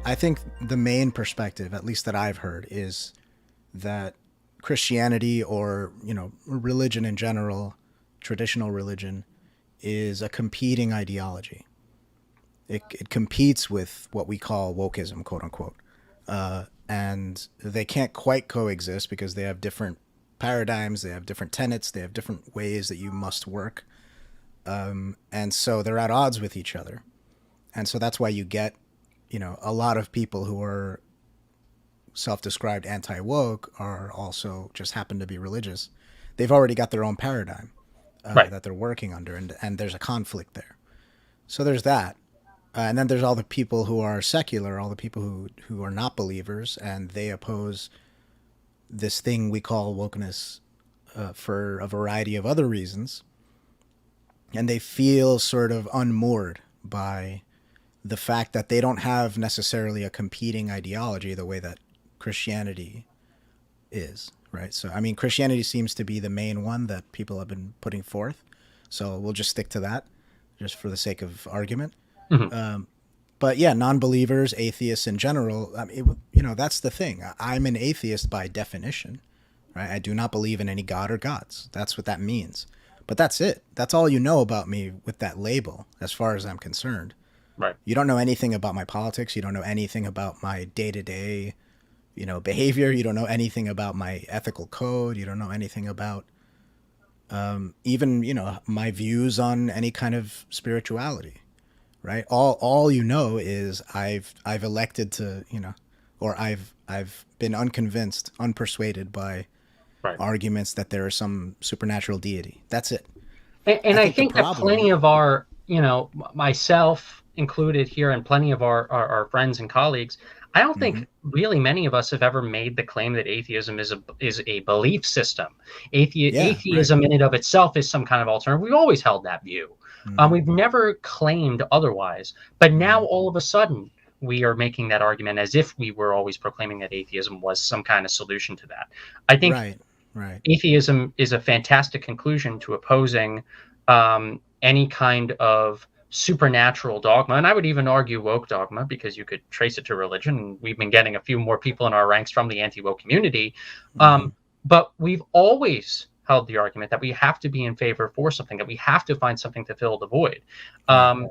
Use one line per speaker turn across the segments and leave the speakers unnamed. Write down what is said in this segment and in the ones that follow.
I think the main perspective, at least that I've heard, is that Christianity, or religion in general, traditional religion, is a competing ideology. It competes with what we call wokeism, quote unquote, and they can't quite coexist because they have different paradigms, they have different tenets, they have different ways that you must work, and so they're at odds with each other, and so that's why you get a lot of people who are self-described anti-woke are also just happen to be religious. They've already got their own paradigm
Right.
that they're working under, and there's a conflict there. So there's that. And then there's all the people who are secular, all the people who are not believers, and they oppose this thing we call wokeness for a variety of other reasons. And they feel sort of unmoored by the fact that they don't have necessarily a competing ideology the way that Christianity is, right? So, I mean, Christianity seems to be the main one that people have been putting forth. So we'll just stick to that just for the sake of argument.
Mm-hmm.
But yeah, non-believers, atheists in general, I mean, that's the thing. I'm an atheist by definition, right? I do not believe in any god or gods. That's what that means. But that's it. That's all you know about me with that label, as far as I'm concerned.
Right.
You don't know anything about my politics. You don't know anything about my day-to-day, behavior. You don't know anything about my ethical code. You don't know anything about even, my views on any kind of spirituality, right? All you know is I've elected to, or I've been unconvinced, unpersuaded by
Right.
arguments that there is some supernatural deity. That's it.
And I think
the
that plenty
problem,
of our, myself included here, and plenty of our friends and colleagues, I don't
mm-hmm,
think really many of us have ever made the claim that atheism is a belief system.
yeah, right,
Atheism in and of itself is some kind of alternative. We've always held that view.
mm-hmm,
We've never claimed otherwise. But
mm-hmm,
now all of a sudden, we are making that argument as if we were always proclaiming that atheism was some kind of solution to that. I think
right, right,
atheism is a fantastic conclusion to opposing any kind of supernatural dogma. And I would even argue woke dogma, because you could trace it to religion. And we've been getting a few more people in our ranks from the anti-woke community.
mm-hmm,
But we've always held the argument that we have to be in favor for something, that we have to find something to fill the void.
right.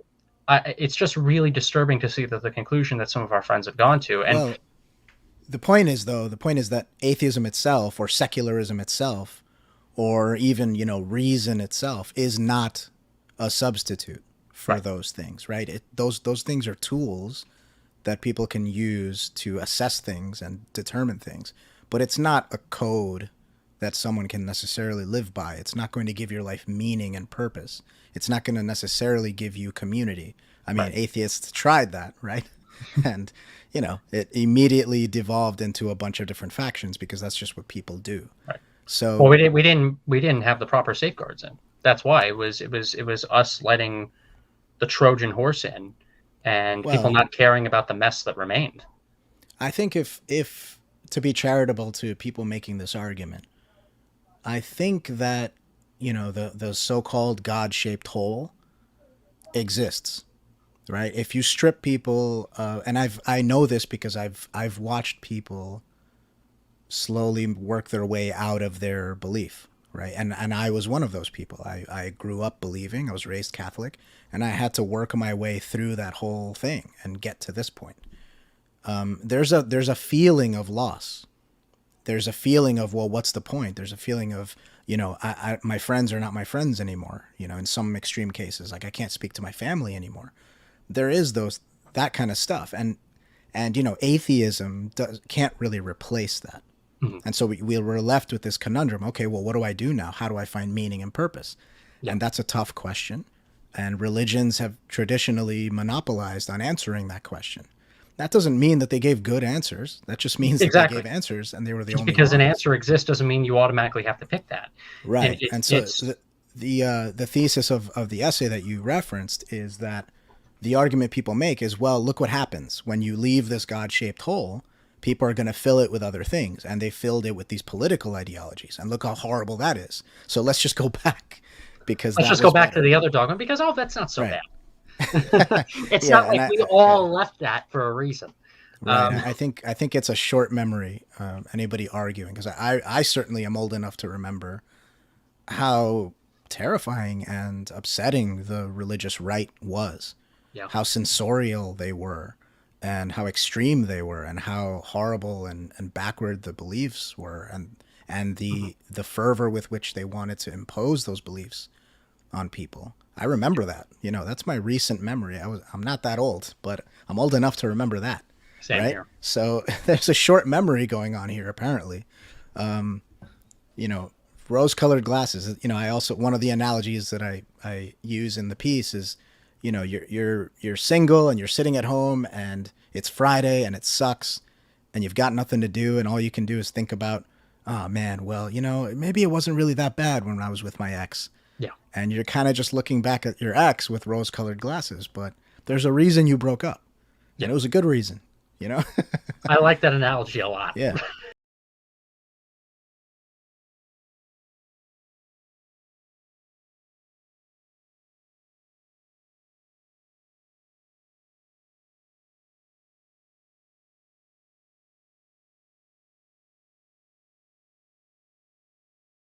It's just really disturbing to see that the conclusion that some of our friends have gone to. And
Well, the point is that atheism itself, or secularism itself, or even reason itself, is not a substitute for
right,
those things, right? Those things are tools that people can use to assess things and determine things, but it's not a code that someone can necessarily live by. It's not going to give your life meaning and purpose. It's not going to necessarily give you community. I mean,
right,
atheists tried that, right? And it immediately devolved into a bunch of different factions because that's just what people do.
right. Well,
So
we didn't have the proper safeguards in. That's why it was us letting the Trojan horse in, and people
well,
not caring about the mess that remained.
I think if to be charitable to people making this argument, I think that the so-called God-shaped hole exists, right? If you strip people, and I know this because I've watched people slowly work their way out of their belief, right? And I was one of those people. I grew up believing. I was raised Catholic, and I had to work my way through that whole thing and get to this point. There's a feeling of loss. There's a feeling of, well, what's the point? There's a feeling of, my friends are not my friends anymore. In some extreme cases, like I can't speak to my family anymore. There is that kind of stuff, and atheism can't really replace that.
Mhm.
And so we were left with this conundrum. Okay, well, what do I do now? How do I find meaning and purpose?
Yeah,
And that's a tough question. And religions have traditionally monopolized on answering that question. That doesn't mean that they gave good answers. That just means that they
exactly.
gave answers and they were the
Just
only
because an
ones.
answer exists doesn't mean you automatically have to pick that.
Right. And so
It's
the thesis of the essay that you referenced is that the argument people make is, well, look what happens when you leave this God-shaped hole. People are going to fill it with other things, and they filled it with these political ideologies, and look how horrible that is. So let's just go back because
let's
that
just go
was
back to
better.
the other dogma, because that's not so
Right.
bad. It's
Yeah,
not
and
like
I
we
yeah.
all left that for a reason.
Right. I think it's a short memory. Anybody arguing, because I certainly am old enough to remember how terrifying and upsetting the religious right was,
Yeah.
how censorial they were, and how extreme they were, and how horrible and backward the beliefs were, and
Hmm.
the fervor with which they wanted to impose those beliefs on people. I remember that. That's my recent memory. I'm not that old, but I'm old enough to remember that,
Same
right?
here.
So there's a short memory going on here apparently. You know, rose-colored glasses. I also, one of the analogies that I use in the piece is, you're single and you're sitting at home and it's Friday and it sucks and you've got nothing to do and all you can do is think about, oh man, well, maybe it wasn't really that bad when I was with my ex.
Yeah.
And you're kind of just looking back at your ex with rose-colored glasses, but there's a reason you broke up,
Yeah.
and it was a good reason.
I like that analogy a lot.
Yeah.